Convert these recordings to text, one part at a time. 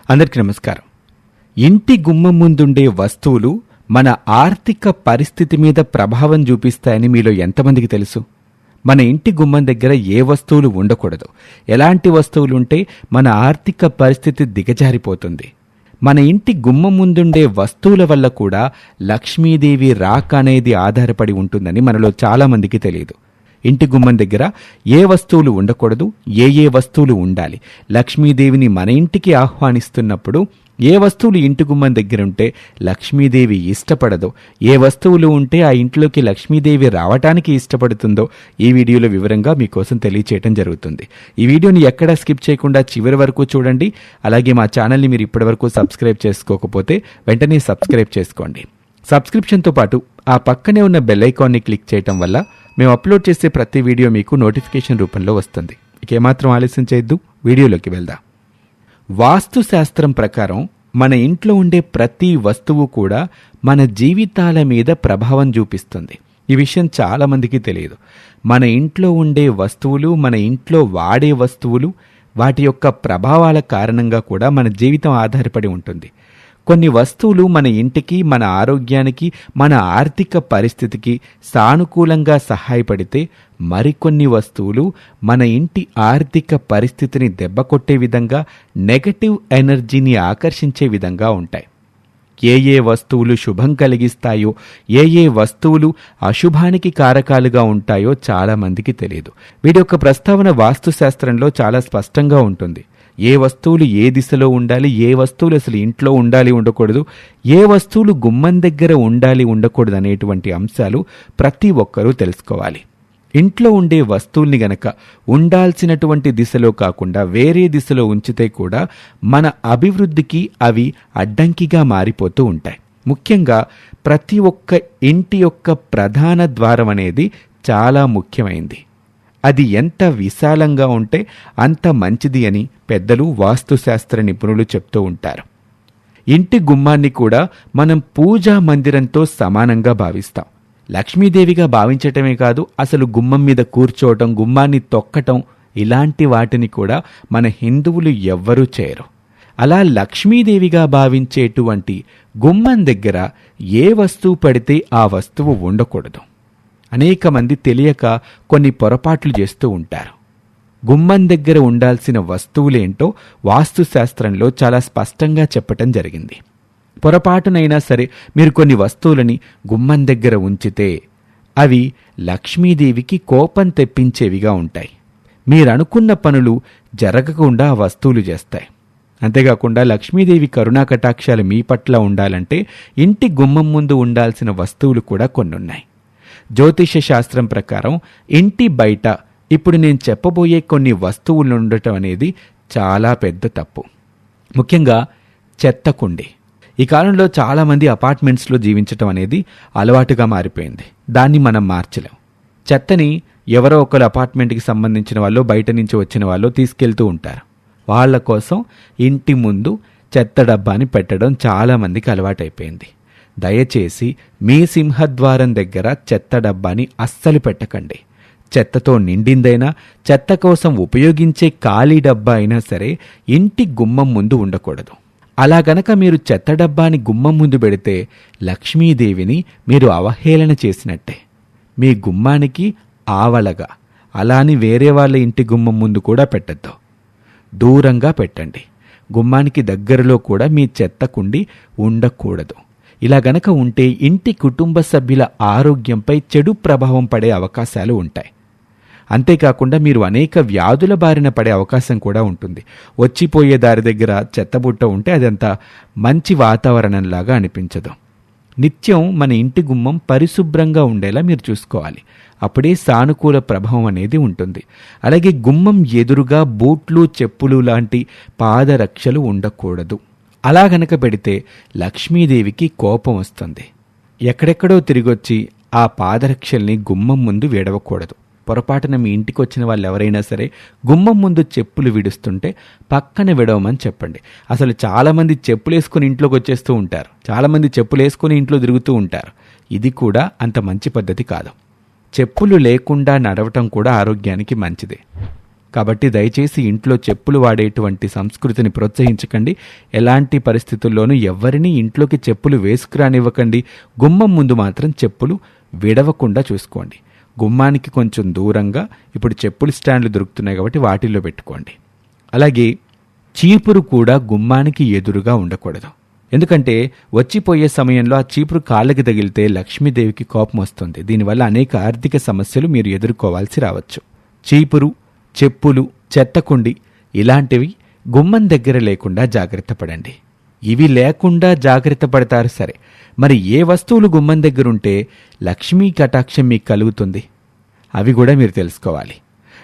అందరికీ నమస్కారం. ఇంటి గుమ్మం ముందుండే వస్తువులు మన ఆర్థిక పరిస్థితి మీద ప్రభావం చూపిస్తాయని మీలో ఎంతమందికి తెలుసు? మన ఇంటి గుమ్మం దగ్గర ఏ వస్తువులు ఉండకూడదు, ఎలాంటి వస్తువులుంటే మన ఆర్థిక పరిస్థితి దిగజారిపోతుంది. మన ఇంటి గుమ్మం ముందుండే వస్తువుల వల్ల కూడా లక్ష్మీదేవి రాక అనేది ఆధారపడి ఉంటుందని మనలో చాలామందికి తెలియదు. ఇంటి గుమ్మం దగ్గర ఏ వస్తువులు ఉండకూడదు, ఏ వస్తువులు ఉండాలి, లక్ష్మీదేవిని మన ఇంటికి ఆహ్వానిస్తున్నప్పుడు ఏ వస్తువులు ఇంటి గుమ్మం దగ్గర ఉంటే లక్ష్మీదేవి ఇష్టపడదో, ఏ వస్తువులు ఉంటే ఆ ఇంట్లోకి లక్ష్మీదేవి రావటానికి ఇష్టపడుతుందో ఈ వీడియోలో వివరంగా మీకోసం తెలియచేయటం జరుగుతుంది. ఈ వీడియోని ఎక్కడా స్కిప్ చేయకుండా చివరి వరకు చూడండి. అలాగే మా ఛానల్ని మీరు ఇప్పటివరకు సబ్స్క్రైబ్ చేసుకోకపోతే వెంటనే సబ్స్క్రైబ్ చేసుకోండి. సబ్స్క్రిప్షన్తో పాటు ఆ పక్కనే ఉన్న బెల్ ఐకాన్ని క్లిక్ చేయటం వల్ల మేము అప్లోడ్ చేసే ప్రతి వీడియో మీకు నోటిఫికేషన్ రూపంలో వస్తుంది. ఇకేమాత్రం ఆలస్యం చేయొద్దు, వీడియోలోకి వెళ్దాం. వాస్తు శాస్త్రం ప్రకారం మన ఇంట్లో ఉండే ప్రతి వస్తువు కూడా మన జీవితాల మీద ప్రభావం చూపిస్తుంది. ఈ విషయం చాలా మందికి తెలియదు. మన ఇంట్లో ఉండే వస్తువులు, మన ఇంట్లో వాడే వస్తువులు, వాటి యొక్క ప్రభావాల కారణంగా కూడా మన జీవితం ఆధారపడి ఉంటుంది. కొన్ని వస్తువులు మన ఇంటికి, మన ఆరోగ్యానికి, మన ఆర్థిక పరిస్థితికి సానుకూలంగా సహాయపడితే మరికొన్ని వస్తువులు మన ఇంటి ఆర్థిక పరిస్థితిని దెబ్బకొట్టే విధంగా, నెగటివ్ ఎనర్జీని ఆకర్షించే విధంగా ఉంటాయి. ఏ వస్తువులు శుభం కలిగిస్తాయో, ఏ వస్తువులు అశుభానికి కారకాలుగా ఉంటాయో చాలా మందికి తెలియదు. వీటి యొక్క ప్రస్తావన వాస్తుశాస్త్రంలో చాలా స్పష్టంగా ఉంటుంది. ఏ వస్తువులు ఏ దిశలో ఉండాలి, ఏ వస్తువులు అసలు ఇంట్లో ఉండాలి ఉండకూడదు, ఏ వస్తువులు గుమ్మం దగ్గర ఉండాలి ఉండకూడదు అనేటువంటి అంశాలు ప్రతి ఒక్కరూ తెలుసుకోవాలి. ఇంట్లో ఉండే వస్తువుల్ని గనక ఉండాల్సినటువంటి దిశలో కాకుండా వేరే దిశలో ఉంచితే కూడా మన అభివృద్ధికి అవి అడ్డంకిగా మారిపోతూ ఉంటాయి. ముఖ్యంగా ప్రతి ఒక్క ఇంటి యొక్క ప్రధాన ద్వారం అనేది చాలా ముఖ్యమైంది. అది ఎంత విశాలంగా ఉంటే అంత మంచిది అని పెద్దలు వాస్తుశాస్త్ర నిపుణులు చెప్తూ ఉంటారు. ఇంటి గుమ్మాన్ని కూడా మనం పూజా మందిరంతో సమానంగా భావిస్తాం. లక్ష్మీదేవిగా భావించటమే కాదు, అసలు గుమ్మం మీద కూర్చోవటం, గుమ్మాన్ని తొక్కటం, ఇలాంటి వాటిని కూడా మన హిందువులు ఎవ్వరూ చేయరు. అలా లక్ష్మీదేవిగా భావించేటువంటి గుమ్మం దగ్గర ఏ వస్తువు పడితే ఆ వస్తువు ఉండకూడదు. అనేక మంది తెలియక కొన్ని పొరపాట్లు చేస్తూ ఉంటారు. గుమ్మం దగ్గర ఉండాల్సిన వస్తువులేంటో వాస్తుశాస్త్రంలో చాలా స్పష్టంగా చెప్పటం జరిగింది. పొరపాటునైనా సరే మీరు కొన్ని వస్తువులని గుమ్మం దగ్గర ఉంచితే అవి లక్ష్మీదేవికి కోపం తెప్పించేవిగా ఉంటాయి. మీరనుకున్న పనులు జరగకుండా ఆ వస్తువులు చేస్తాయి. అంతేకాకుండా లక్ష్మీదేవి కరుణా కటాక్షాలు మీ పట్ల ఉండాలంటే ఇంటి గుమ్మం ముందు ఉండాల్సిన వస్తువులు కూడా కొన్నున్నాయి. జ్యోతిష శాస్త్రం ప్రకారం ఇంటి బయట ఇప్పుడు నేను చెప్పబోయే కొన్ని వస్తువులు ఉండటం అనేది చాలా పెద్ద తప్పు. ముఖ్యంగా చెత్త కుండి. ఈ కాలంలో చాలామంది అపార్ట్మెంట్స్లో జీవించటం అనేది అలవాటుగా మారిపోయింది. దాన్ని మనం మార్చలేం. చెత్తని ఎవరో ఒకరు అపార్ట్మెంట్కి సంబంధించిన వాళ్ళు, బయట నుంచి వచ్చిన వాళ్ళు తీసుకెళ్తూ ఉంటారు. వాళ్ళ కోసం ఇంటి ముందు చెత్త డబ్బాని పెట్టడం చాలామందికి అలవాటైపోయింది. దయచేసి మీ సింహద్వారం దగ్గర చెత్త డబ్బాని అస్సలు పెట్టకండి. చెత్తతో నిండిందైనా, చెత్త కోసం ఉపయోగించే ఖాళీ డబ్బా అయినా సరే ఇంటి గుమ్మం ముందు ఉండకూడదు. అలా గనక మీరు చెత్త డబ్బాని గుమ్మం ముందు పెడితే లక్ష్మీదేవిని మీరు అవహేళన చేసినట్టే. మీ గుమ్మానికి ఆవలగా, అలాని వేరే వాళ్ళ ఇంటి గుమ్మం ముందు కూడా పెట్టద్దు. దూరంగా పెట్టండి. గుమ్మానికి దగ్గరలో కూడా మీ చెత్త కుండి ఉండకూడదు. ఇలా గనక ఉంటే ఇంటి కుటుంబ సభ్యుల ఆరోగ్యంపై చెడు ప్రభావం పడే అవకాశాలు ఉంటాయి. అంతేకాకుండా మీరు అనేక వ్యాధుల బారిన పడే అవకాశం కూడా ఉంటుంది. వచ్చిపోయే దారి దగ్గర చెత్తబుట్ట ఉంటే అదంతా మంచి వాతావరణంలాగా అనిపించదు. నిత్యం మన ఇంటి గుమ్మం పరిశుభ్రంగా ఉండేలా మీరు చూసుకోవాలి. అప్పుడే సానుకూల ప్రభావం అనేది ఉంటుంది. అలాగే గుమ్మం ఎదురుగా బూట్లు, చెప్పులు లాంటి పాదరక్షలు ఉండకూడదు. అలా గనక పెడితే లక్ష్మీదేవికి కోపం వస్తుంది. ఎక్కడెక్కడో తిరిగొచ్చి ఆ పాదరక్షల్ని గుమ్మం ముందు విడవకూడదు. పొరపాటున మీ ఇంటికి వచ్చిన వాళ్ళు ఎవరైనా సరే గుమ్మం ముందు చెప్పులు విడుస్తుంటే పక్కన విడవమని చెప్పండి. అసలు చాలామంది చెప్పులు వేసుకుని ఇంట్లోకి వచ్చేస్తూ ఉంటారు. చాలామంది చెప్పులు వేసుకుని ఇంట్లో తిరుగుతూ ఉంటారు. ఇది కూడా అంత మంచి పద్ధతి కాదు. చెప్పులు లేకుండా నడవటం కూడా ఆరోగ్యానికి మంచిదే. కాబట్టి దయచేసి ఇంట్లో చెప్పులు వాడేటువంటి సంస్కృతిని ప్రోత్సహించకండి. ఎలాంటి పరిస్థితుల్లోనూ ఎవరిని ఇంట్లోకి చెప్పులు వేసుకురానివ్వకండి. గుమ్మం ముందు మాత్రం చెప్పులు విడవకుండా చూసుకోండి. గుమ్మానికి కొంచెం దూరంగా ఇప్పుడు చెప్పులు స్టాండ్లు దొరుకుతున్నాయి కాబట్టి వాటిల్లో పెట్టుకోండి. అలాగే చీపురు కూడా గుమ్మానికి ఎదురుగా ఉండకూడదు. ఎందుకంటే వచ్చిపోయే సమయంలో ఆ చీపురు కాళ్ళకి తగిలితే లక్ష్మీదేవికి కోపం వస్తుంది. దీనివల్ల అనేక ఆర్థిక సమస్యలు మీరు ఎదుర్కోవాల్సి రావచ్చు. చీపురు, చెప్పులు, చెత్తకుండి ఇలాంటివి గుమ్మం దగ్గర లేకుండా జాగ్రత్త పడండి. ఇవి లేకుండా జాగ్రత్త పడతారు సరే, మరి ఏ వస్తువులు గుమ్మం దగ్గరుంటే లక్ష్మీ కటాక్షం మీకు కలుగుతుంది అవి కూడా మీరు తెలుసుకోవాలి.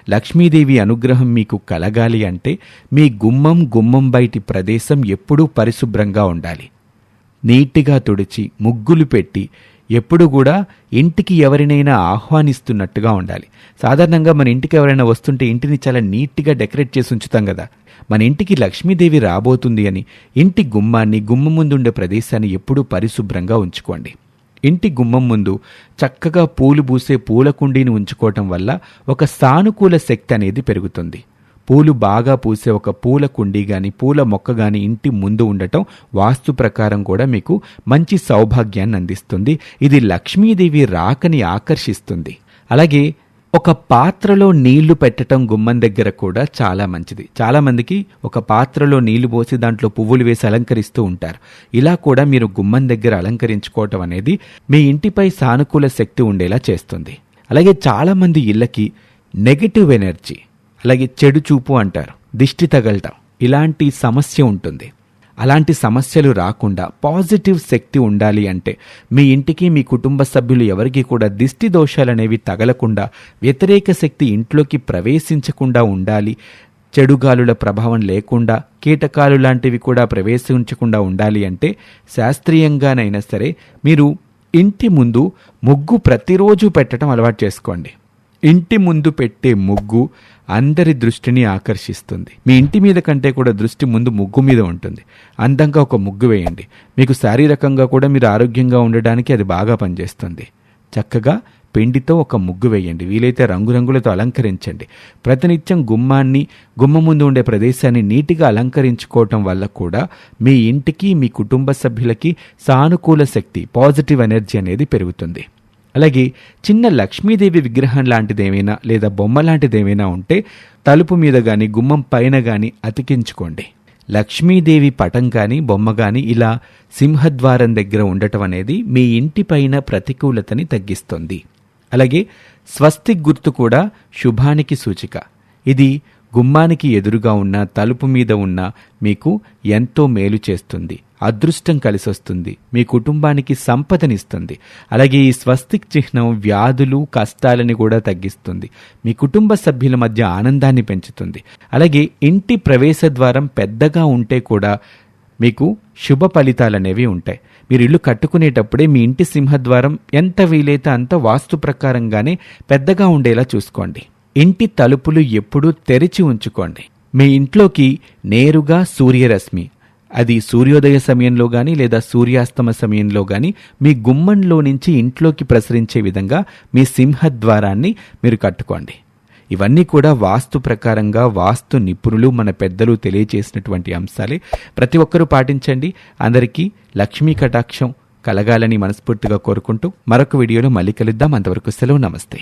లక్ష్మీదేవి అనుగ్రహం మీకు కలగాలి అంటే మీ గుమ్మం బయటి ప్రదేశం ఎప్పుడూ పరిశుభ్రంగా ఉండాలి. నీట్గా తుడిచి ముగ్గులు పెట్టి ఎప్పుడు కూడా ఇంటికి ఎవరినైనా ఆహ్వానిస్తున్నట్టుగా ఉండాలి. సాధారణంగా మన ఇంటికి ఎవరైనా వస్తుంటే ఇంటిని చాలా నీట్గా డెకరేట్ చేసి ఉంచుతాం కదా. మన ఇంటికి లక్ష్మీదేవి రాబోతుంది అని ఇంటి గుమ్మాన్ని, గుమ్మం ముందుండే ప్రదేశాన్ని ఎప్పుడూ పరిశుభ్రంగా ఉంచుకోండి. ఇంటి గుమ్మం ముందు చక్కగా పూలు పూసే పూల కుండీని ఉంచుకోవటం వల్ల ఒక సానుకూల శక్తి అనేది పెరుగుతుంది. పూలు బాగా పూసే ఒక పూల కుండీ గాని, పూల మొక్క గాని ఇంటి ముందు ఉండటం వాస్తు ప్రకారం కూడా మీకు మంచి సౌభాగ్యాన్ని అందిస్తుంది. ఇది లక్ష్మీదేవి రాకని ఆకర్షిస్తుంది. అలాగే ఒక పాత్రలో నీళ్లు పెట్టడం గుమ్మం దగ్గర కూడా చాలా మంచిది. చాలా మందికి ఒక పాత్రలో నీళ్లు పోసి దాంట్లో పువ్వులు వేసి అలంకరిస్తూ ఉంటారు. ఇలా కూడా మీరు గుమ్మం దగ్గర అలంకరించుకోవటం అనేది మీ ఇంటిపై సానుకూల శక్తి ఉండేలా చేస్తుంది. అలాగే చాలా మంది ఇళ్ళకి నెగటివ్ ఎనర్జీ, అలాగే చెడు చూపు అంటారు, దిష్టి తగలటం ఇలాంటి సమస్య ఉంటుంది. అలాంటి సమస్యలు రాకుండా పాజిటివ్ శక్తి ఉండాలి అంటే మీ ఇంటికి, మీ కుటుంబ సభ్యులు ఎవరికి కూడా దిష్టి దోషాలనేవి తగలకుండా, వ్యతిరేక శక్తి ఇంట్లోకి ప్రవేశించకుండా ఉండాలి. చెడుగాలుల ప్రభావం లేకుండా, కీటకాలు లాంటివి కూడా ప్రవేశించకుండా ఉండాలి అంటే శాస్త్రీయంగానైనా సరే మీరు ఇంటి ముందు ముగ్గు ప్రతిరోజు పెట్టడం అలవాటు చేసుకోండి. ఇంటి ముందు పెట్టే ముగ్గు అందరి దృష్టిని ఆకర్షిస్తుంది. మీ ఇంటి మీద కంటే కూడా దృష్టి ముందు ముగ్గు మీద ఉంటుంది. అందంగా ఒక ముగ్గు వేయండి. మీకు శారీరకంగా కూడా మీరు ఆరోగ్యంగా ఉండడానికి అది బాగా పనిచేస్తుంది. చక్కగా పిండితో ఒక ముగ్గు వేయండి. వీలైతే రంగురంగులతో అలంకరించండి. ప్రతినిత్యం గుమ్మాన్ని, గుమ్మ ముందు ఉండే ప్రదేశాన్ని నీటిగా అలంకరించుకోవటం వల్ల కూడా మీ ఇంటికి, మీ కుటుంబ సభ్యులకి సానుకూల శక్తి, పాజిటివ్ ఎనర్జీ అనేది పెరుగుతుంది. అలాగే చిన్న లక్ష్మీదేవి విగ్రహం లాంటిదేమైనా లేదా బొమ్మ లాంటిదేమైనా ఉంటే తలుపు మీద గాని, గుమ్మం పైన గాని అతికించుకోండి. లక్ష్మీదేవి పటం కానీ, బొమ్మ కానీ ఇలా సింహద్వారం దగ్గర ఉండటం అనేది మీ ఇంటి పైన ప్రతికూలతని తగ్గిస్తుంది. అలాగే స్వస్తిక్ గుర్తు కూడా శుభానికి సూచిక. ఇది గుమ్మానికి ఎదురుగా ఉన్న, తలుపు మీద ఉన్న మీకు ఎంతో మేలు చేస్తుంది. అదృష్టం కలిసొస్తుంది. మీ కుటుంబానికి సంపదనిస్తుంది. అలాగే ఈ స్వస్తిక్ చిహ్నం వ్యాధులు, కష్టాలని కూడా తగ్గిస్తుంది. మీ కుటుంబ సభ్యుల మధ్య ఆనందాన్ని పెంచుతుంది. అలాగే ఇంటి ప్రవేశ ద్వారం పెద్దగా ఉంటే కూడా మీకు శుభ ఫలితాలనేవి ఉంటాయి. మీరు ఇల్లు కట్టుకునేటప్పుడే మీ ఇంటి సింహద్వారం ఎంత వీలైతే అంత వాస్తు ప్రకారంగానే పెద్దగా ఉండేలా చూసుకోండి. ఇంటి తలుపులు ఎప్పుడూ తెరిచి ఉంచుకోండి. మీ ఇంట్లోకి నేరుగా సూర్యరశ్మి, అది సూర్యోదయ సమయంలో కానీ లేదా సూర్యాస్తమ సమయంలో కానీ మీ గుమ్మంలో నుంచి ఇంట్లోకి ప్రసరించే విధంగా మీ సింహద్వారాన్ని మీరు కట్టుకోండి. ఇవన్నీ కూడా వాస్తు ప్రకారంగా వాస్తు నిపుణులు, మన పెద్దలు తెలియజేసినటువంటి అంశాలే. ప్రతి ఒక్కరూ పాటించండి. అందరికీ లక్ష్మీ కటాక్షం కలగాలని మనస్ఫూర్తిగా కోరుకుంటూ మరొక వీడియోలో మళ్ళీ కలుద్దాం. అంతవరకు సెలవు. నమస్తే.